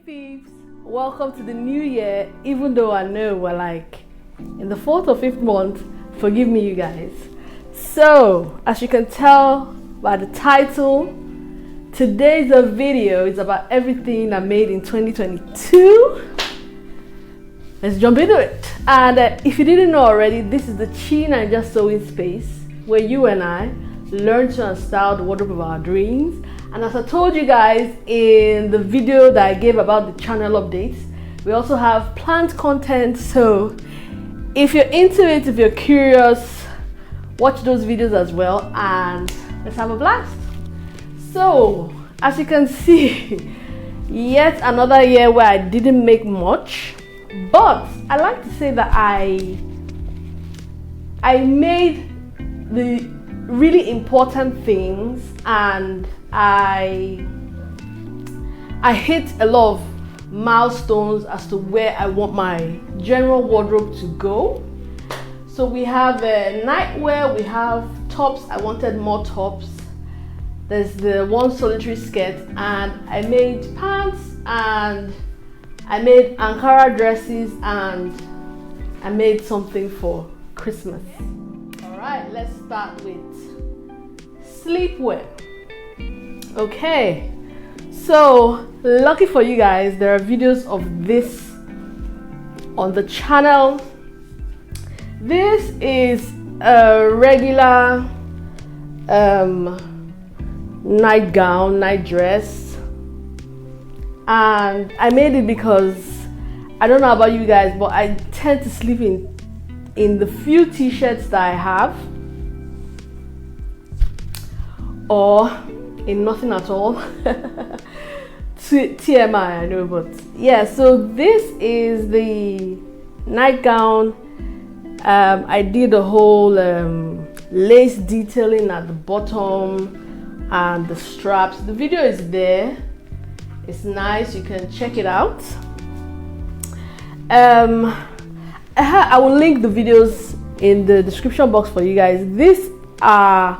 peeps, welcome to the new year. Even though I know we're like in the 4th or 5th month, forgive me you guys. So as you can tell by the title, today's video is about everything I made in 2022. Let's jump into it. And if you didn't know already, this is the Chin and Just Sewing space where you and I learn to unstyle the wardrobe of our dreams. And as I told you guys in the video that I gave about the channel updates, we also have planned content. So if you're into it, if you're curious, watch those videos as well and let's have a blast. So as you can see, yet another year where I didn't make much, but I like to say that I made the really important things, and I hit a lot of milestones as to where I want my general wardrobe to go. So we have nightwear, we have tops. I wanted more tops. There's the one solitary skirt, and I made pants, and I made Ankara dresses, and I made something for Christmas. All right, let's start with sleepwear. Okay, so lucky for you guys, there are videos of this on the channel. This is a regular night dress, and I made it because I don't know about you guys, but I tend to sleep in the few t-shirts that I have, or in nothing at all. TMI, I know, but yeah. So this is the nightgown. I did a whole lace detailing at the bottom and the straps. The video is there. It's nice, you can check it out. I will link the videos in the description box for you guys. These are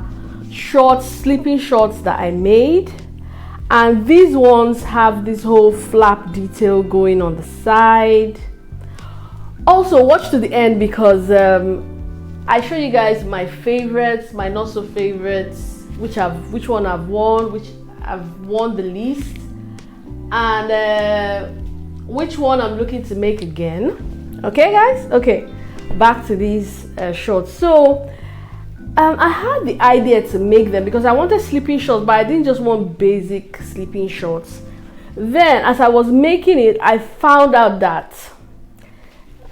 shorts, sleeping shorts that I made, and these ones have this whole flap detail going on the side. Also watch to the end because I show you guys my favorites, my not so favorites, which one I've worn, which I've worn the least, and which one I'm looking to make again. Okay guys, okay, back to these shorts. So I had the idea to make them because I wanted sleeping shorts, but I didn't just want basic sleeping shorts. Then as I was making it, I found out that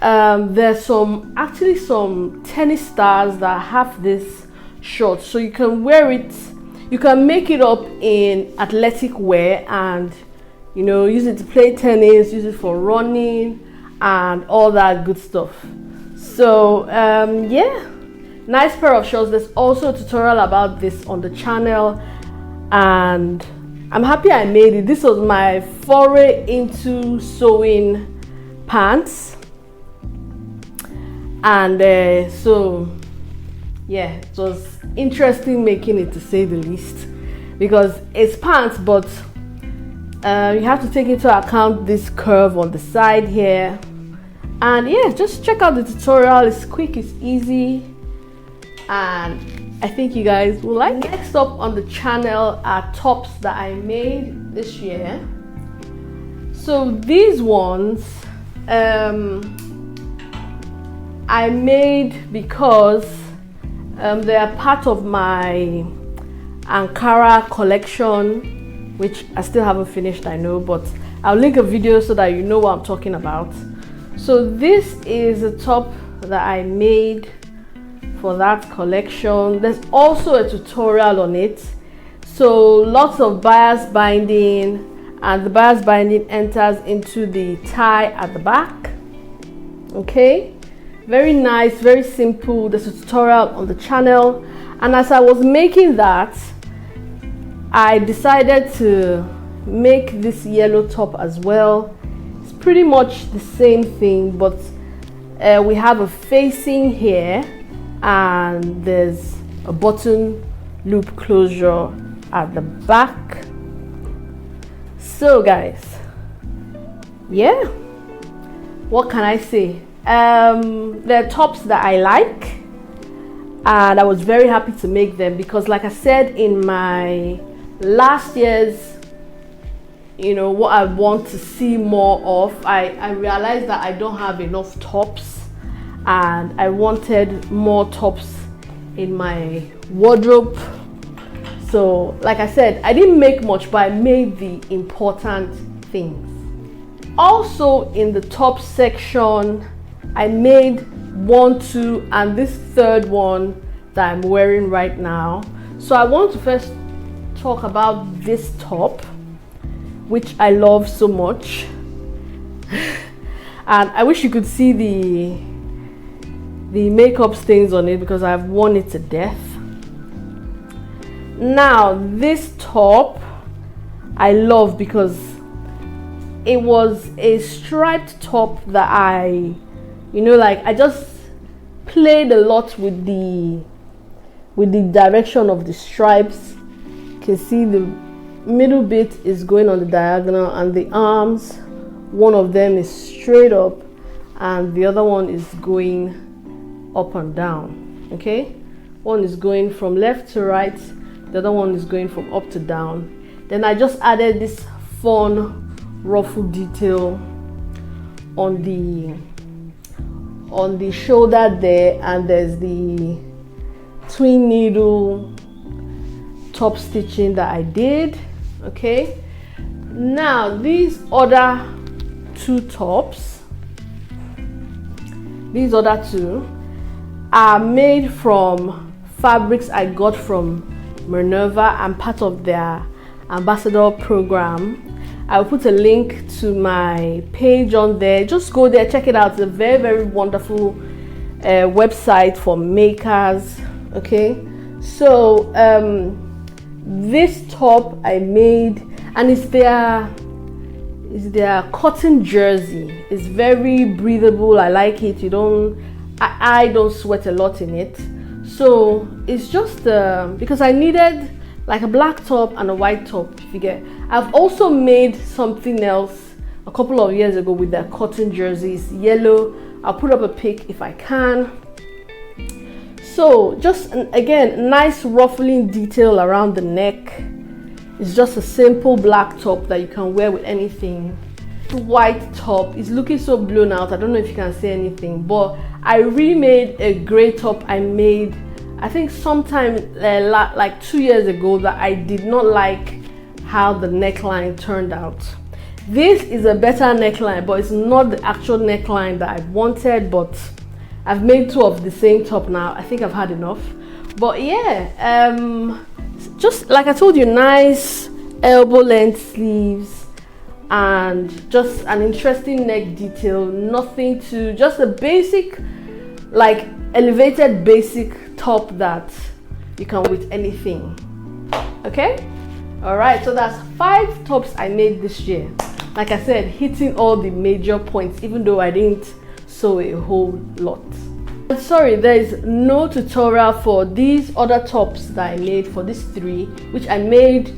there's actually some tennis stars that have this short, so you can wear it, you can make it up in athletic wear and use it to play tennis, use it for running and all that good stuff. So yeah, nice pair of shorts. There's also a tutorial about this on the channel, and I'm happy I made it. This was my foray into sewing pants, and so yeah, it was interesting making it, to say the least, because it's pants, but you have to take into account this curve on the side here. And yeah, just check out the tutorial. It's quick, it's easy, and I think you guys will like it. Next up on the channel are tops that I made this year. So these ones I made because they are part of my Ankara collection, which I still haven't finished, I know, but I'll link a video so that you know what I'm talking about. So this is a top that I made for that collection. There's also a tutorial on it. So lots of bias binding, and the bias binding enters into the tie at the back. Okay, very nice, very simple. There's a tutorial on the channel, and as I was making that, I decided to make this yellow top as well. It's pretty much the same thing, but we have a facing here, and there's a button loop closure at the back. So guys, yeah, what can I say? They're tops that I like, and I was very happy to make them because, like I said in my last year's, what I want to see more of, I realized that I don't have enough tops, and I wanted more tops in my wardrobe. So like I said, I didn't make much, but I made the important things. Also in the top section, I made 1, 2, and this third one that I'm wearing right now. So I want to first talk about this top, which I love so much. And I wish you could see the makeup stains on it because I've worn it to death. Now this top I love because it was a striped top that I just played a lot with the direction of the stripes. You can see the middle bit is going on the diagonal, and the arms, one of them is straight up and the other one is going up and down. Okay, one is going from left to right, the other one is going from up to down. Then I just added this fun ruffle detail on the shoulder there, and there's the twin needle top stitching that I did. Okay, now these other two tops, these other two are made from fabrics I got from Minerva. I'm part of their ambassador program. I'll put a link to my page on there. Just go there, check it out. It's a very, very wonderful website for makers. Okay, so this top I made, and it's their cotton jersey. It's very breathable. I like it. I don't sweat a lot in it. So it's just because I needed like a black top and a white top, if you get. I've also made something else a couple of years ago with their cotton jerseys, yellow. I'll put up a pic if I can. So just again, nice ruffling detail around the neck. It's just a simple black top that you can wear with anything. The white top is looking so blown out. I don't know if you can see anything, but I remade a gray top I made, I think sometime like 2 years ago, that I did not like how the neckline turned out. This is a better neckline, but it's not the actual neckline that I wanted. But I've made 2 of the same top now. I think I've had enough. But yeah, just like I told you, nice elbow length sleeves and just an interesting neck detail. Nothing to, just a basic, like elevated basic top that you can with anything. Okay, all right, so that's 5 tops I made this year. Like I said, hitting all the major points, even though I didn't sew a whole lot. Sorry, there is no tutorial for these other tops that I made, for these 3, which I made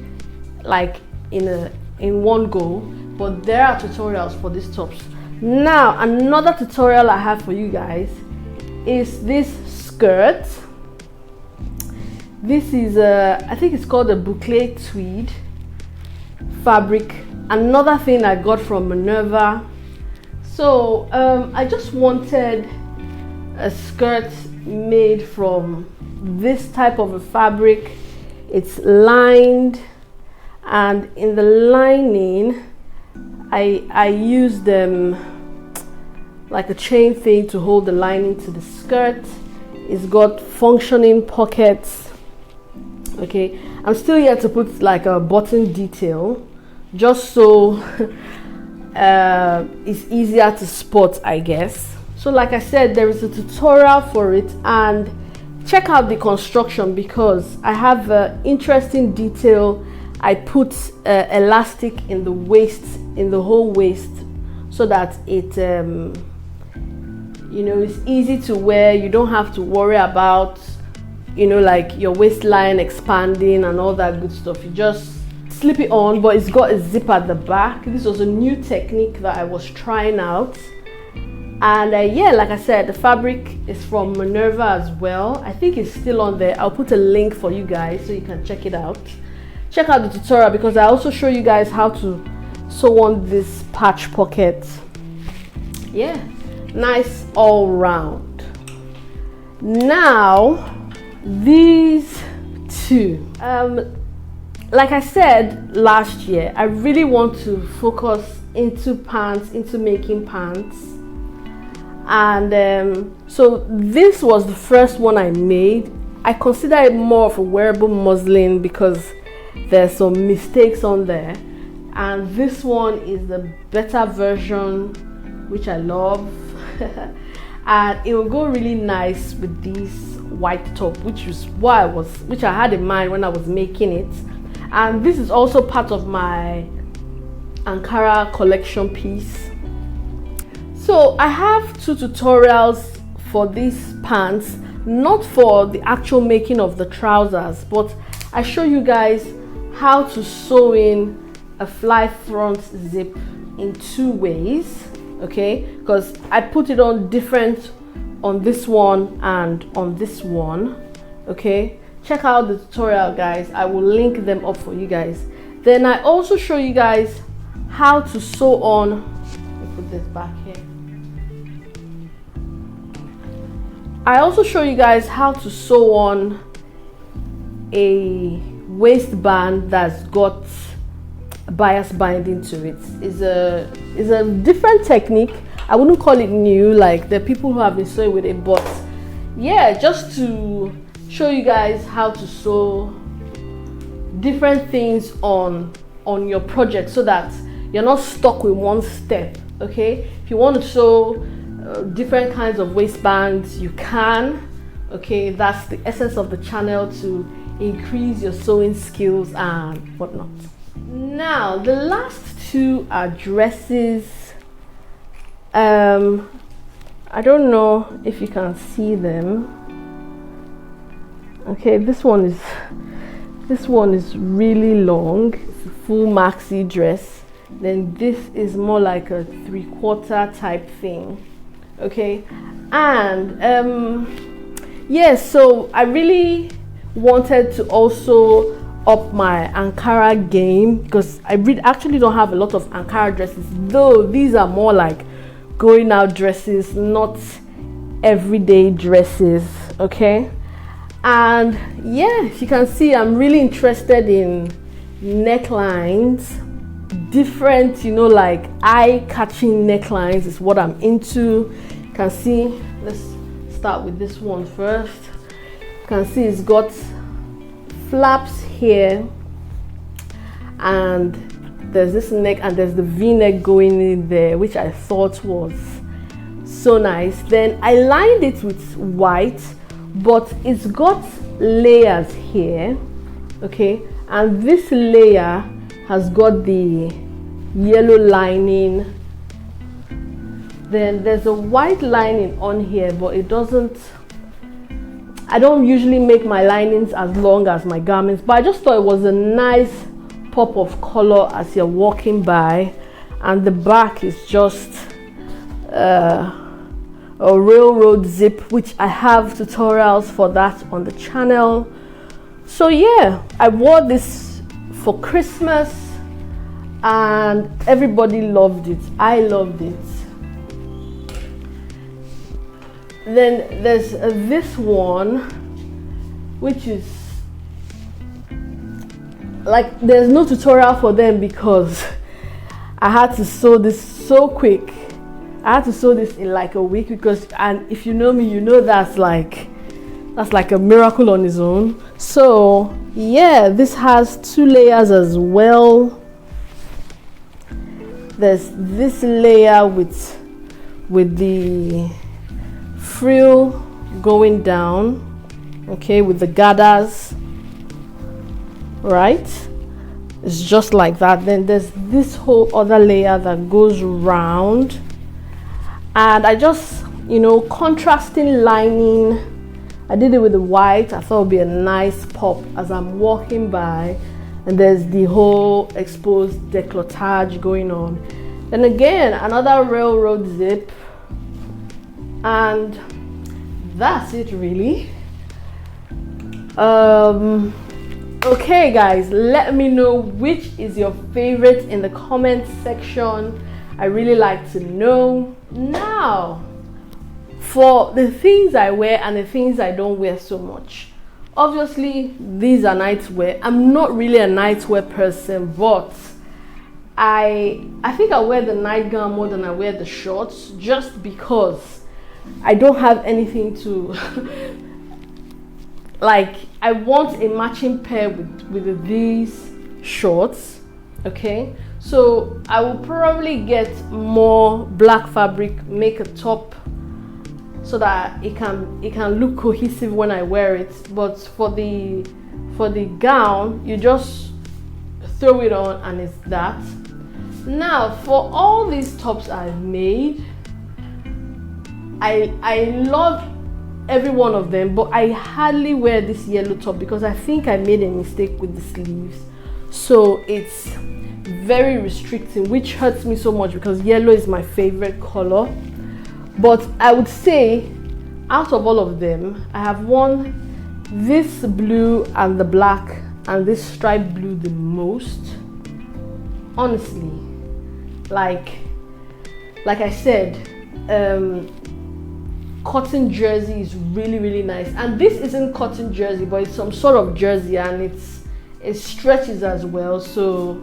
like in one go, but there are tutorials for these tops. Now another tutorial I have for you guys is this skirt. This is I think it's called a Boucle tweed fabric, another thing I got from Minerva. So I just wanted a skirt made from this type of a fabric. It's lined, and in the lining I used like a chain thing to hold the lining to the skirt. It's got functioning pockets. Okay, I'm still yet to put like a button detail, just so it's easier to spot, I guess. So like I said, there is a tutorial for it, and check out the construction because I have an interesting detail. I put elastic in the waist, in the whole waist, so that it it's easy to wear. You don't have to worry about like your waistline expanding and all that good stuff. You just slip it on, but it's got a zip at the back. This was a new technique that I was trying out. And yeah, like I said, the fabric is from Minerva as well. I think it's still on there. I'll put a link for you guys so you can check it out. Check out the tutorial, because I also show you guys how to sew on this patch pocket. Yeah, nice all round. Now these two, like I said last year, I really want to focus into pants, into making pants. And so this was the first one I made. I consider it more of a wearable muslin because there's some mistakes on there, and this one is the better version, which I love. And it will go really nice with this white top, which I had in mind when I was making it. And this is also part of my Ankara collection piece. So I have two tutorials for these pants, not for the actual making of the trousers, but I show you guys how to sew in a fly front zip in two ways, okay? Because I put it on different on this one and on this one, okay? Check out the tutorial, guys. I will link them up for you guys. Then I also show you guys how to sew on, let me put this back here. I also show you guys how to sew on a waistband that's got bias binding to it. It's a different technique. I wouldn't call it new, like the people who have been sewing with it, but yeah, just to show you guys how to sew different things on your project so that you're not stuck with one step, okay? If you want to sew different kinds of waistbands, you can, okay? That's the essence of the channel, to increase your sewing skills and whatnot. Now the last two are dresses. I don't know if you can see them. Okay, this one is really long. It's a full maxi dress. Then this is more like a 3/4 type thing, okay? And yeah, so I really wanted to also up my Ankara game, because I actually don't have a lot of Ankara dresses, though these are more like going out dresses, not everyday dresses, okay? And yeah, if you can see, I'm really interested in necklines, different, you know, like eye-catching necklines is what I'm into. You can see, let's start with this one first. You can see it's got flaps here, and there's this neck, and there's the V-neck going in there, which I thought was so nice. Then I lined it with white, but it's got layers here, okay? And this layer has got the yellow lining. Then there's a white lining on here, but it doesn't, I don't usually make my linings as long as my garments, but I just thought it was a nice pop of color as you're walking by. And the back is just a railroad zip, which I have tutorials for that on the channel. So yeah, I wore this for Christmas and everybody loved it. I loved it. Then there's this one, which is like, there's no tutorial for them because I had to sew this so quick. I had to sew this in like a week, because, and if you know me, you know that's like a miracle on its own. So yeah, this has 2 layers as well. There's this layer with the frill going down, okay, with the gathers, right? It's just like that. Then there's this whole other layer that goes round, and I just, you know, contrasting lining. I did it with the white. I thought it would be a nice pop as I'm walking by. and there's the whole exposed décolletage going on. Then again, another railroad zip, and that's it really. Okay guys, let me know which is your favorite in the comment section. I really like to know. Now, for the things I wear and the things I don't wear so much. Obviously, these are nightwear. I'm not really a nightwear person, but I think I wear the nightgown more than I wear the shorts, just because I don't have anything to like. I want a matching pair with these shorts. Okay, so I will probably get more black fabric, make a top so that it can look cohesive when I wear it. But for the gown, you just throw it on and it's that. Now, for all these tops I've made, I love every one of them, but I hardly wear this yellow top because I think I made a mistake with the sleeves, so it's very restricting, which hurts me so much because yellow is my favorite color. But I would say out of all of them, I have worn this blue and the black and this striped blue the most, honestly. Like I said, cotton jersey is really nice, and this isn't cotton jersey, but it's some sort of jersey, and it stretches as well, so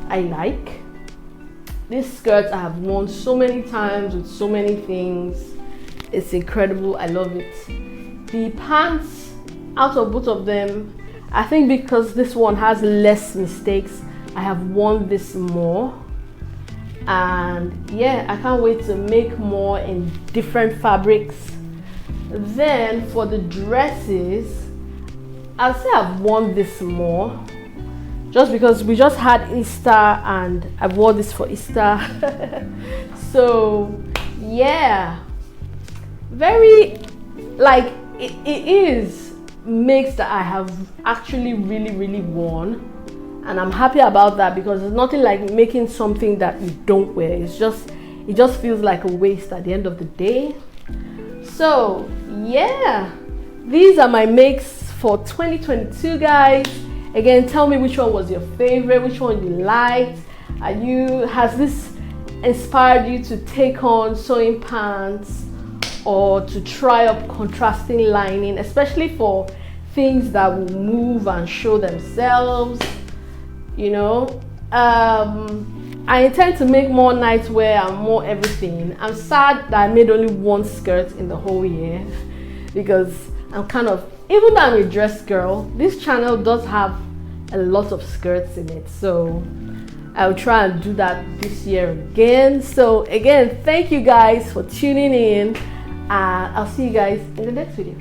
I like. This skirt I have worn so many times with so many things. It's incredible. I love it. The pants, out of both of them, I think because this one has less mistakes, I have worn this more. And yeah, I can't wait to make more in different fabrics. Then for the dresses, I'll say I've worn this more, just because we just had Easter and I wore this for Easter. So yeah, very, like, it is mix that I have actually really worn, and I'm happy about that, because it's nothing like making something that you don't wear. It just feels like a waste at the end of the day. So yeah, these are my makes for 2022, guys. Again, tell me which one was your favorite, which one you liked. Has this inspired you to take on sewing pants or to try up contrasting lining, especially for things that will move and show themselves, you know? I intend to make more nightwear and more everything. I'm sad that I made only one skirt in the whole year, because I'm kind of, even though I'm a dress girl, this channel does have a lot of skirts in it, so I'll try and do that this year again. So again, thank you guys for tuning in, and I'll see you guys in the next video.